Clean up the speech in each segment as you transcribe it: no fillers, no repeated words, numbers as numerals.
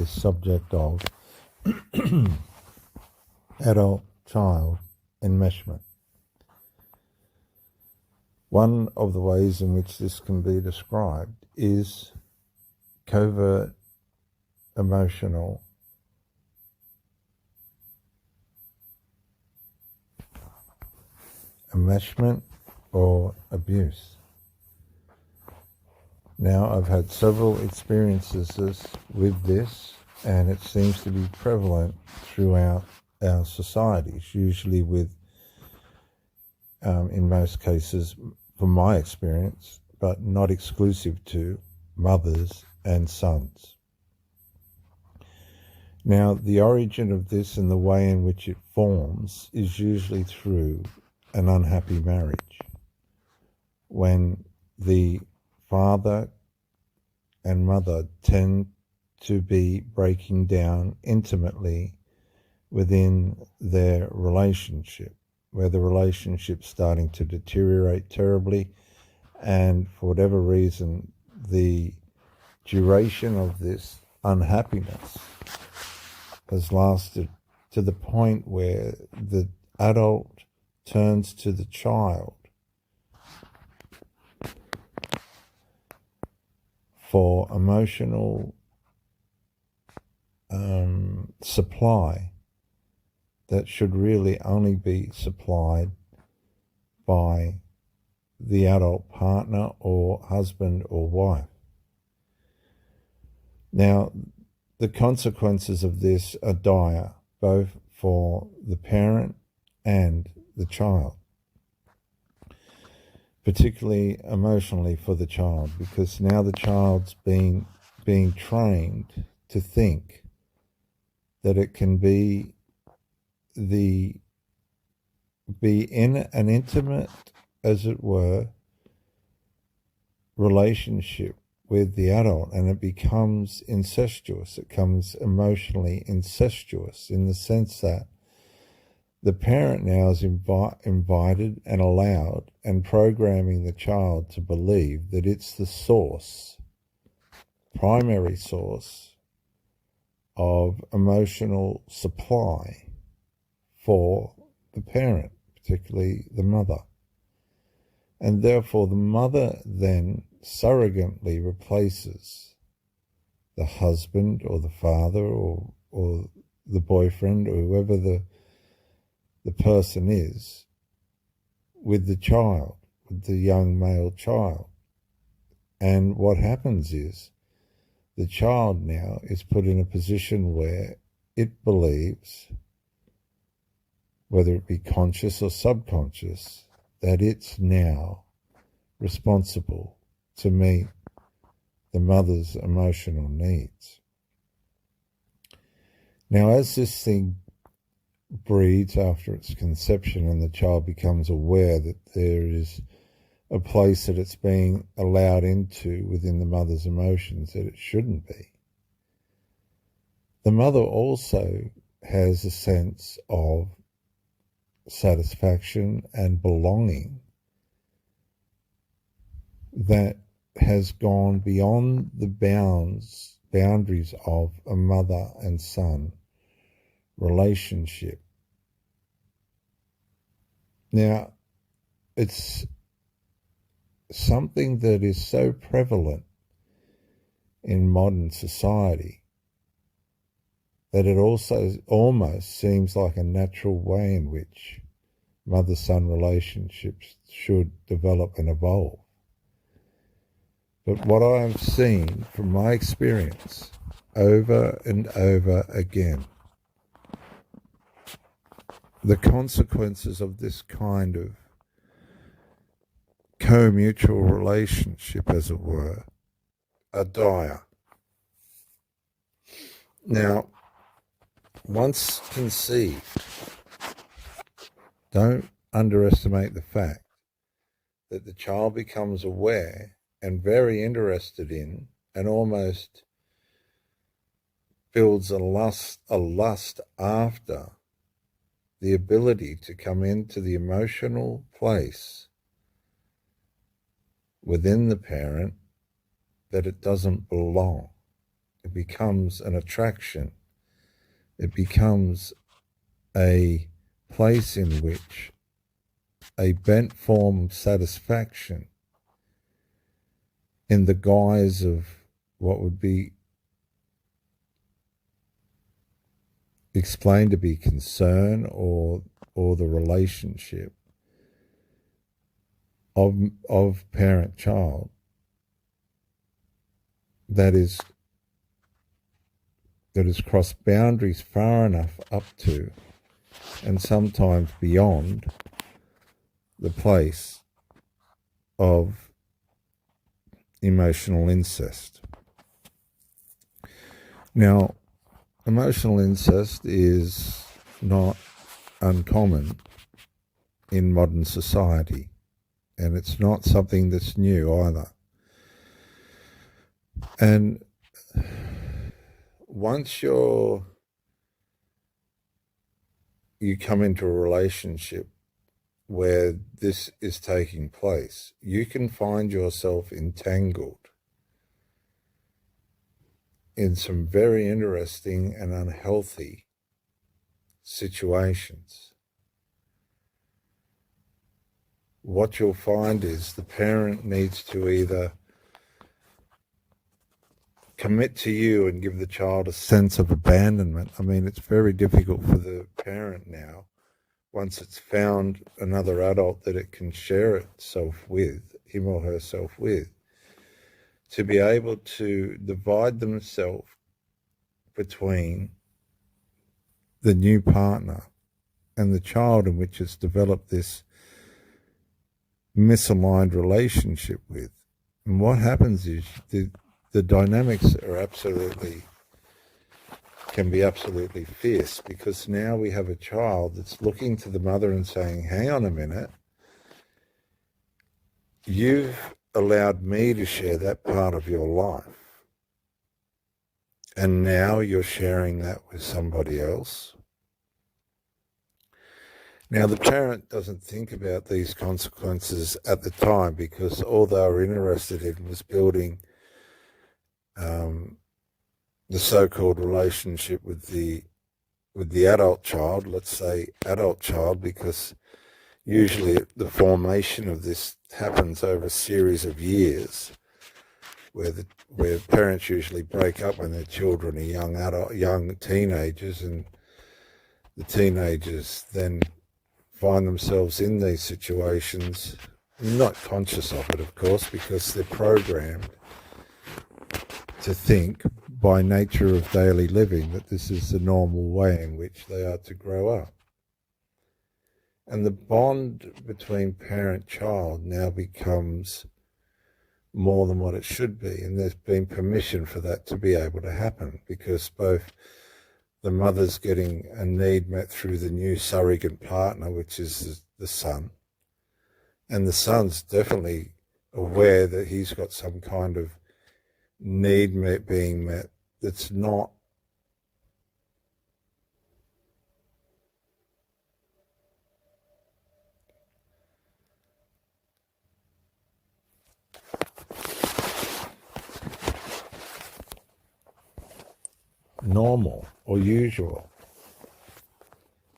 this subject of adult-child enmeshment. One of the ways in which this can be described is covert emotional enmeshment or abuse. Now, I've had several experiences with this, and it seems to be prevalent throughout our societies, usually with, in most cases, from my experience, but not exclusive to, mothers and sons. Now, the origin of this and the way in which it forms is usually through an unhappy marriage, when the father and mother tend to be breaking down intimately within their relationship, where the relationship's starting to deteriorate terribly, and for whatever reason, the duration of this unhappiness has lasted to the point where the adult turns to the child for emotional supply that should really only be supplied by the adult partner or husband or wife. Now, the consequences of this are dire, both for the parent and the child, particularly emotionally for the child, because now the child's being trained to think that it can be in an intimate, as it were, relationship with the adult, and it becomes incestuous. It becomes emotionally incestuous in the sense that the parent now is invited and allowed and programming the child to believe that it's the source, primary source of emotional supply for the parent, particularly the mother. And therefore the mother then surrogately replaces the husband or the father or the boyfriend or whoever the person is with the child, with the young male child. And what happens is the child now is put in a position where it believes, whether it be conscious or subconscious, that it's now responsible to meet the mother's emotional needs. Now, as this thing breeds after its conception and the child becomes aware that there is a place that it's being allowed into within the mother's emotions that it shouldn't be, the mother also has a sense of satisfaction and belonging that has gone beyond the boundaries of a mother and son relationship. Now, it's something that is so prevalent in modern society that it also almost seems like a natural way in which mother-son relationships should develop and evolve. But what I've seen from my experience over and over again, the consequences of this kind of co-mutual relationship, as it were, are dire. Now, once conceived, don't underestimate the fact that the child becomes aware and very interested in, and almost builds a lust after the ability to come into the emotional place within the parent that it doesn't belong. It becomes an attraction. It becomes a place in which a bent form of satisfaction in the guise of what would be explained to be concern or the relationship of parent-child that has crossed boundaries far enough up to and sometimes beyond the place of emotional incest. Now, emotional incest is not uncommon in modern society, and it's not something that's new either. And once you come into a relationship where this is taking place, you can find yourself entangled in some very interesting and unhealthy situations. What you'll find is the parent needs to either commit to you and give the child a sense of abandonment. I mean, it's very difficult for the parent now, once it's found another adult that it can share itself with, him or herself with, to be able to divide themselves between the new partner and the child in which it's developed this misaligned relationship with. And what happens is the dynamics are can be absolutely fierce, because now we have a child that's looking to the mother and saying, hang on a minute, you've allowed me to share that part of your life, and now you're sharing that with somebody else. Now, the parent doesn't think about these consequences at the time, because all they were interested in was building the so-called relationship with the adult child. Let's say adult child, because usually the formation of this happens over a series of years, where parents usually break up when their children are young teenagers, and the teenagers then find themselves in these situations, not conscious of it, of course, because they're programmed to think by nature of daily living that this is the normal way in which they are to grow up. And the bond between parent-child now becomes more than what it should be, and there's been permission for that to be able to happen, because both the mother's getting a need met through the new surrogate partner, which is the son, and the son's definitely aware that he's got some kind of need being met that's not normal or usual.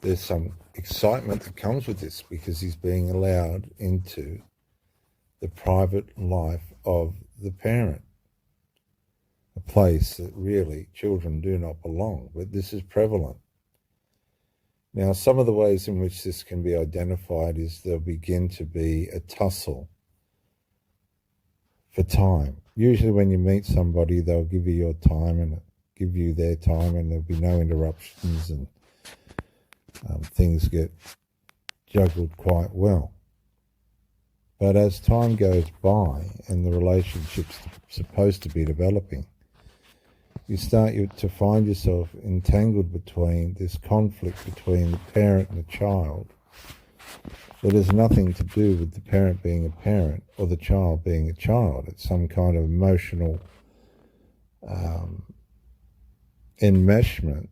There's some excitement that comes with this, because he's being allowed into the private life of the parent, a place that really children do not belong, but this is prevalent. Now, some of the ways in which this can be identified is there'll begin to be a tussle for time. Usually when you meet somebody, they'll give you your time and give you their time, and there'll be no interruptions, and things get juggled quite well. But as time goes by and the relationship's supposed to be developing, you start to find yourself entangled between this conflict between the parent and the child that has nothing to do with the parent being a parent or the child being a child. It's some kind of emotional enmeshment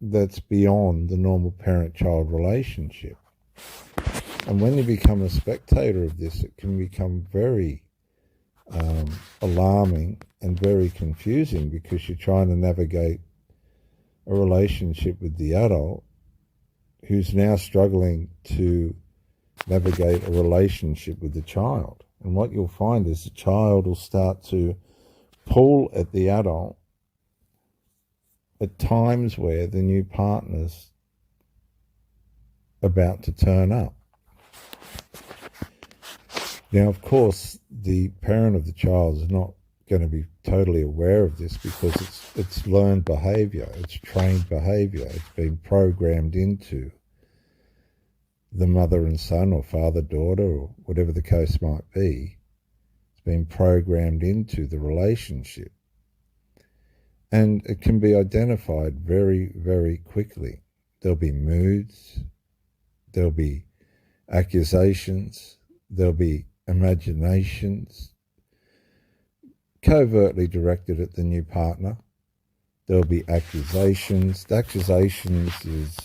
that's beyond the normal parent-child relationship. And when you become a spectator of this, it can become very alarming and very confusing, because you're trying to navigate a relationship with the adult who's now struggling to navigate a relationship with the child. And what you'll find is the child will start to pull at the adult at times where the new partner's about to turn up. Now, of course, the parent of the child is not going to be totally aware of this, because it's learned behavior, it's trained behavior, it's been programmed into the mother and son, or father-daughter, or whatever the case might be. It's been programmed into the relationship. And it can be identified very, very quickly. There'll be moods, there'll be accusations, there'll be imaginations covertly directed at the new partner. There'll be accusations. The accusations is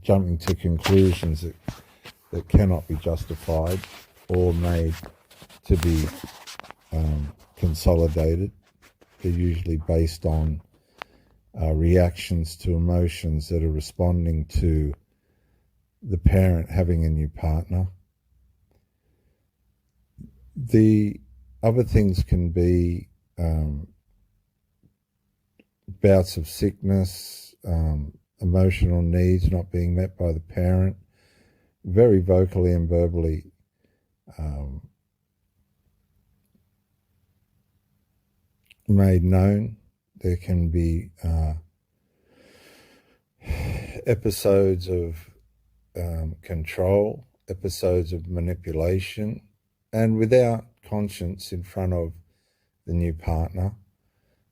jumping to conclusions that cannot be justified or made to be consolidated. They're usually based on reactions to emotions that are responding to the parent having a new partner. The other things can be bouts of sickness, emotional needs not being met by the parent, very vocally and verbally made known. There can be episodes of control, episodes of manipulation, and without conscience in front of the new partner.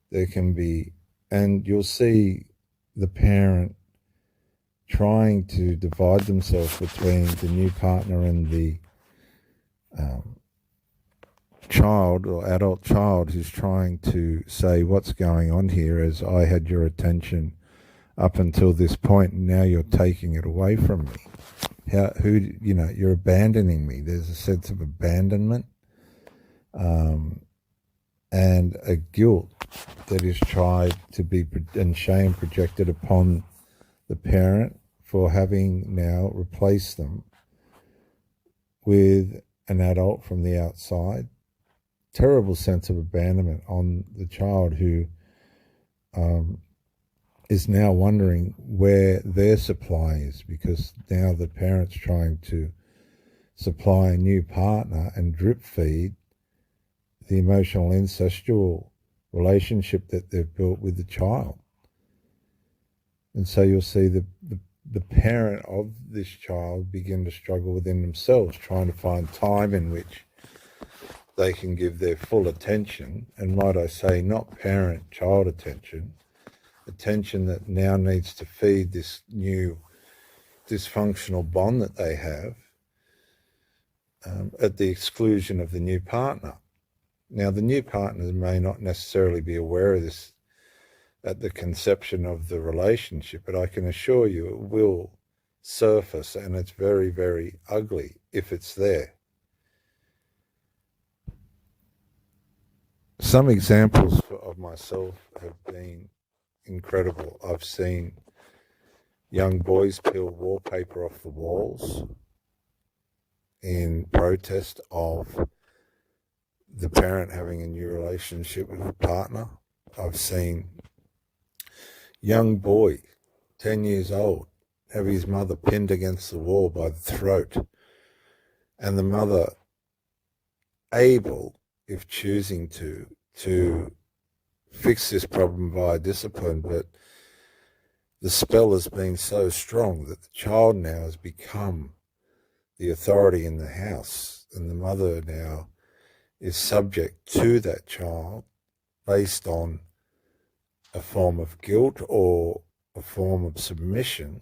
There can be, and you'll see the parent trying to divide themselves between the new partner and the child or adult child who's trying to say, what's going on here, as I had your attention up until this point and now you're taking it away from me. You're abandoning me. There's a sense of abandonment and a guilt that is tried to be, and shame projected upon the parent for having now replaced them with an adult from the outside. Terrible sense of abandonment on the child, who is now wondering where their supply is, because now the parent's trying to supply a new partner and drip feed the emotional incestual relationship that they've built with the child. And so you'll see the parent of this child begin to struggle within themselves, trying to find time in which they can give their full attention, and might I say, not parent-child attention that now needs to feed this new dysfunctional bond that they have, at the exclusion of the new partner. Now, the new partner may not necessarily be aware of this at the conception of the relationship, but I can assure you it will surface, and it's very, very ugly if it's there. Some examples of myself have been incredible. I've seen young boys peel wallpaper off the walls in protest of the parent having a new relationship with a partner. I've seen young boy, 10 years old, have his mother pinned against the wall by the throat, and the mother able, if choosing to fix this problem via discipline, but the spell has been so strong that the child now has become the authority in the house, and the mother now is subject to that child based on a form of guilt or a form of submission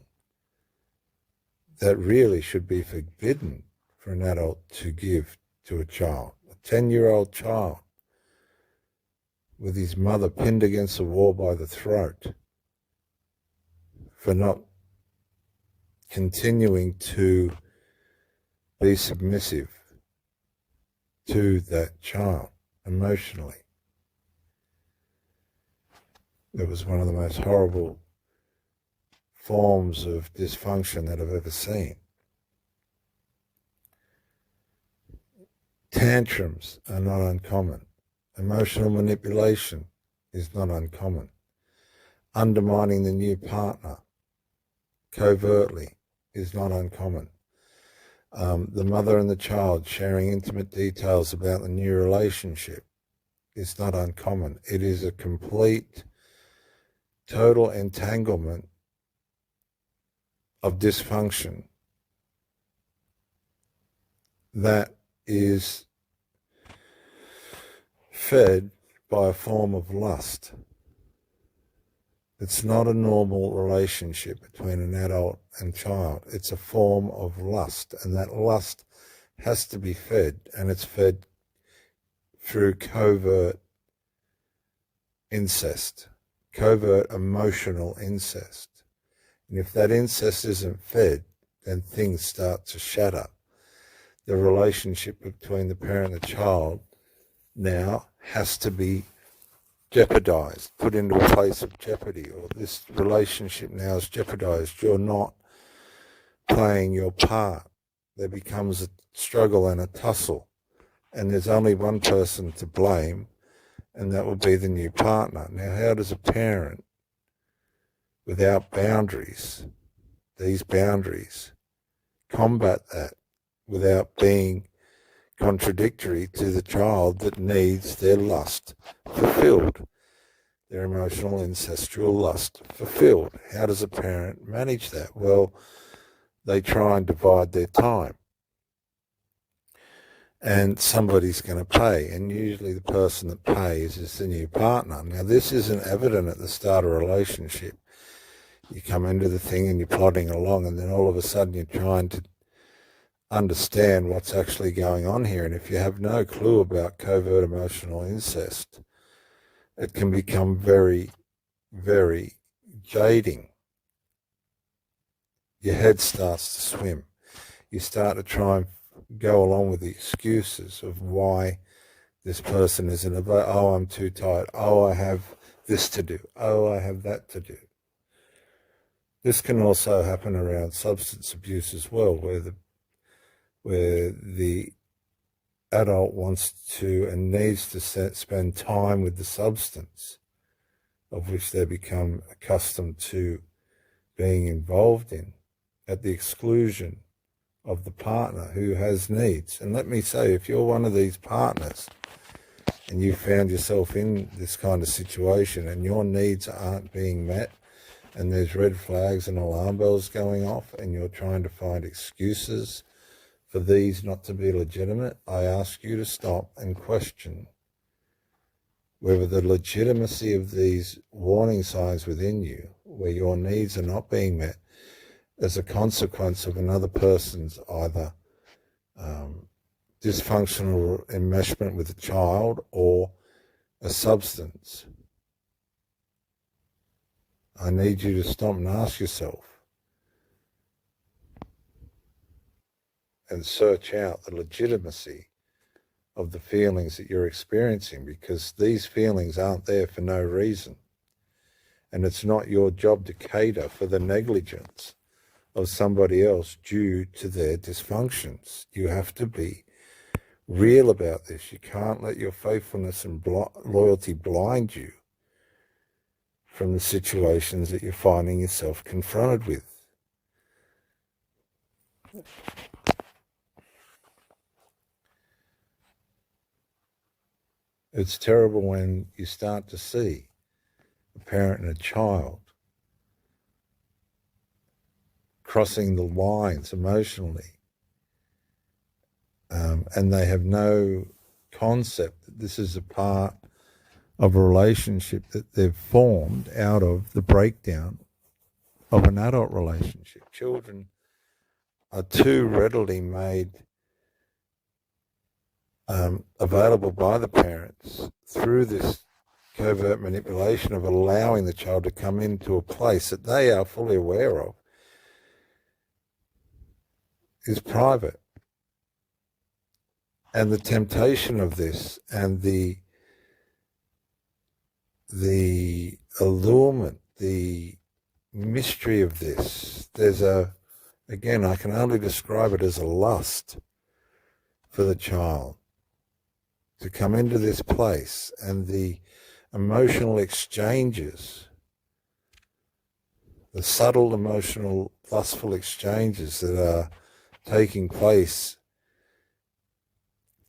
that really should be forbidden for an adult to give to a child. A 10-year-old child with his mother pinned against the wall by the throat for not continuing to be submissive to that child. emotionally. It was one of the most horrible forms of dysfunction that I've ever seen. Tantrums are not uncommon. Emotional manipulation is not uncommon. Undermining the new partner covertly is not uncommon. The mother and the child sharing intimate details about the new relationship is not uncommon. It is a complete, total entanglement of dysfunction that is fed by a form of lust. It's not a normal relationship between an adult and child. It's a form of lust, and that lust has to be fed, and it's fed through covert incest, covert emotional incest. And if that incest isn't fed, then things start to shatter. The relationship between the parent and the child now has to be jeopardized, put into a place of jeopardy, or this relationship now is jeopardized. You're not playing your part. There becomes a struggle and a tussle, and there's only one person to blame, and that will be the new partner. Now, how does a parent without boundaries, these boundaries, combat that without being contradictory to the child that needs their lust fulfilled, their emotional incestual lust fulfilled? How does a parent manage that? Well, they try and divide their time, and somebody's going to pay, and usually the person that pays is the new partner. Now, this isn't evident at the start of a relationship. You come into the thing and you're plodding along, and then all of a sudden you're trying to understand what's actually going on here. And if you have no clue about covert emotional incest, it can become very, very jading. Your head starts to swim. You start to try and go along with the excuses of why this person isn't about, oh, I'm too tired, oh, I have this to do, oh, I have that to do. This can also happen around substance abuse as well, where the adult wants to and needs to spend time with the substance of which they become accustomed to being involved in, at the exclusion of the partner who has needs. And let me say, if you're one of these partners and you found yourself in this kind of situation and your needs aren't being met, and there's red flags and alarm bells going off, and you're trying to find excuses for these not to be legitimate, I ask you to stop and question whether the legitimacy of these warning signs within you, where your needs are not being met as a consequence of another person's either dysfunctional enmeshment with a child or a substance. I need you to stop and ask yourself and search out the legitimacy of the feelings that you're experiencing, because these feelings aren't there for no reason. And it's not your job to cater for the negligence of somebody else due to their dysfunctions. You have to be real about this. You can't let your faithfulness and loyalty blind you from the situations that you're finding yourself confronted with. It's terrible when you start to see a parent and a child crossing the lines emotionally, and they have no concept that this is a part of a relationship that they've formed out of the breakdown of an adult relationship. Children are too readily made available by the parents through this covert manipulation of allowing the child to come into a place that they are fully aware of is private. And the temptation of this and the allurement, the mystery of this, again, I can only describe it as a lust for the child to come into this place, and the emotional exchanges, the subtle emotional lustful exchanges that are taking place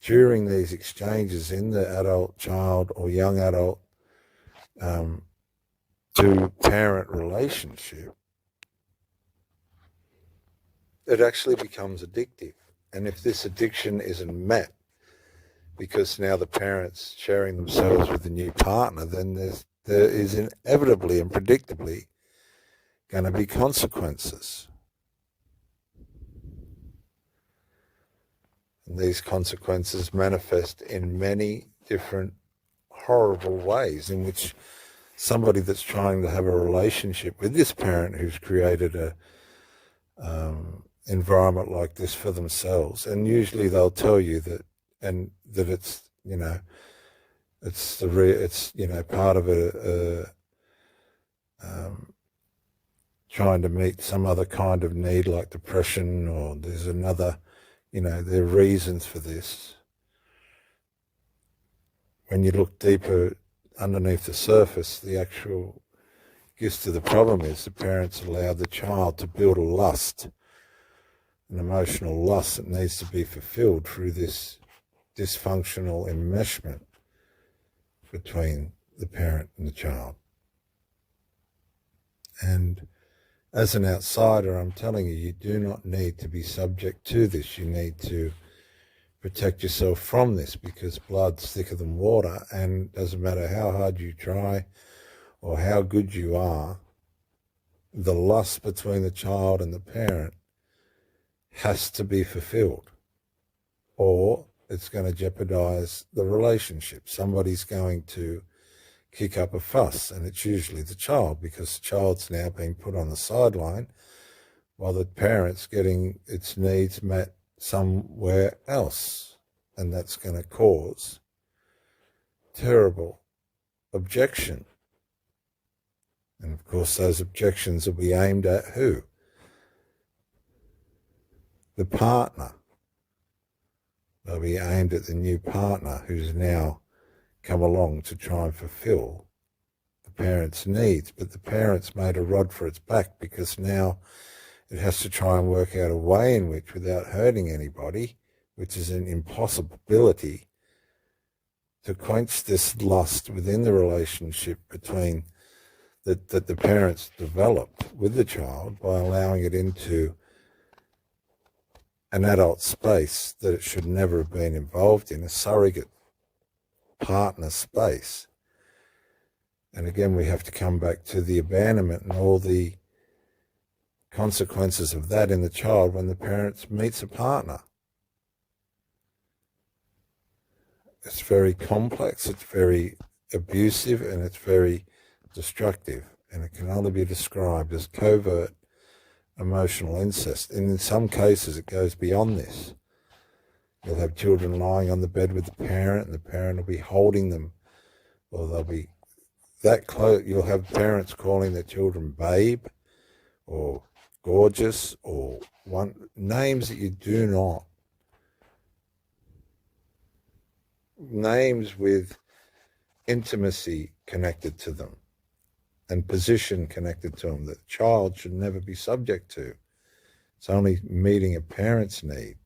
during these exchanges in the adult child or young adult to parent relationship, it actually becomes addictive. And if this addiction isn't met, because now the parents sharing themselves with the new partner, then there is inevitably and predictably going to be consequences. And these consequences manifest in many different horrible ways in which somebody that's trying to have a relationship with this parent who's created a environment like this for themselves, and usually they'll tell you that, and that it's, you know, it's part of trying to meet some other kind of need like depression, or there's another, there are reasons for this. When you look deeper underneath the surface, the actual gist of the problem is the parents allowed the child to build a lust, an emotional lust that needs to be fulfilled through this dysfunctional enmeshment between the parent and the child. And as an outsider, I'm telling you, you do not need to be subject to this. You need to protect yourself from this, because blood's thicker than water, and it doesn't matter how hard you try or how good you are, the lust between the child and the parent has to be fulfilled, or it's going to jeopardize the relationship. Somebody's going to kick up a fuss, and it's usually the child, because the child's now being put on the sideline while the parent's getting its needs met somewhere else, and that's going to cause terrible objection. And of course those objections will be aimed at who? The partner. They'll be aimed at the new partner who's now come along to try and fulfill the parent's needs, but the parent's made a rod for its back, because now it has to try and work out a way in which, without hurting anybody, which is an impossibility, to quench this lust within the relationship between that the parents developed with the child by allowing it into an adult space that it should never have been involved in, a surrogate partner space. And again, we have to come back to the abandonment and all the consequences of that in the child when the parent meets a partner. It's very complex, it's very abusive, and it's very destructive, and it can only be described as covert emotional incest. And in some cases it goes beyond this. You'll have children lying on the bed with the parent, and the parent will be holding them, or they'll be that close. You'll have parents calling their children babe or gorgeous, or names that you do not, names with intimacy connected to them and position connected to them that the child should never be subject to. It's only meeting a parent's need.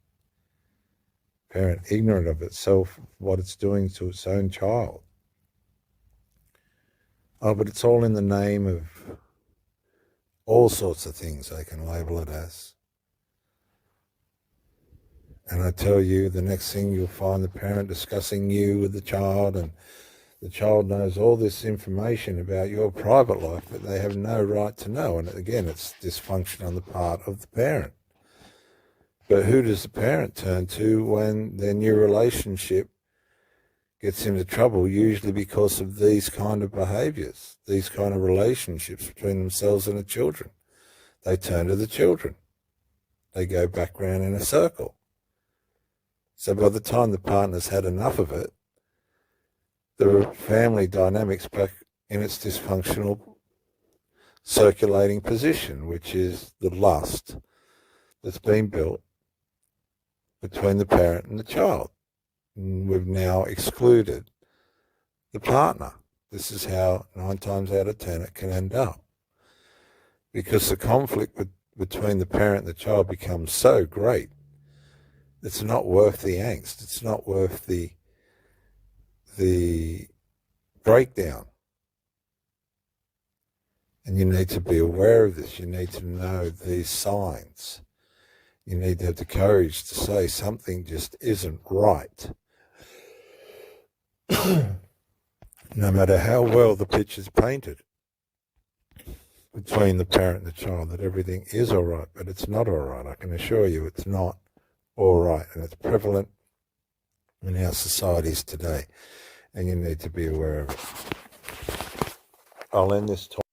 Parent ignorant of itself, what it's doing to its own child. Oh, but it's all in the name of all sorts of things they can label it as. And I tell you, the next thing you'll find the parent discussing you with the child, and the child knows all this information about your private life that they have no right to know. And again, it's dysfunction on the part of the parent. But who does the parent turn to when their new relationship gets into trouble? Usually because of these kind of behaviours, these kind of relationships between themselves and the children. They turn to the children. They go back round in a circle. So by the time the partner's had enough of it, the family dynamic's back in its dysfunctional circulating position, which is the lust that's been built between the parent and the child. And we've now excluded the partner. This is how 9 times out of 10 it can end up. Because the conflict between the parent and the child becomes so great, it's not worth the angst. It's not worth the breakdown. And you need to be aware of this. You need to know these signs. You need to have the courage to say something just isn't right. No matter how well the picture's painted between the parent and the child, that everything is all right, but it's not all right. I can assure you it's not all right, and it's prevalent in our societies today, and you need to be aware of it. I'll end this talk.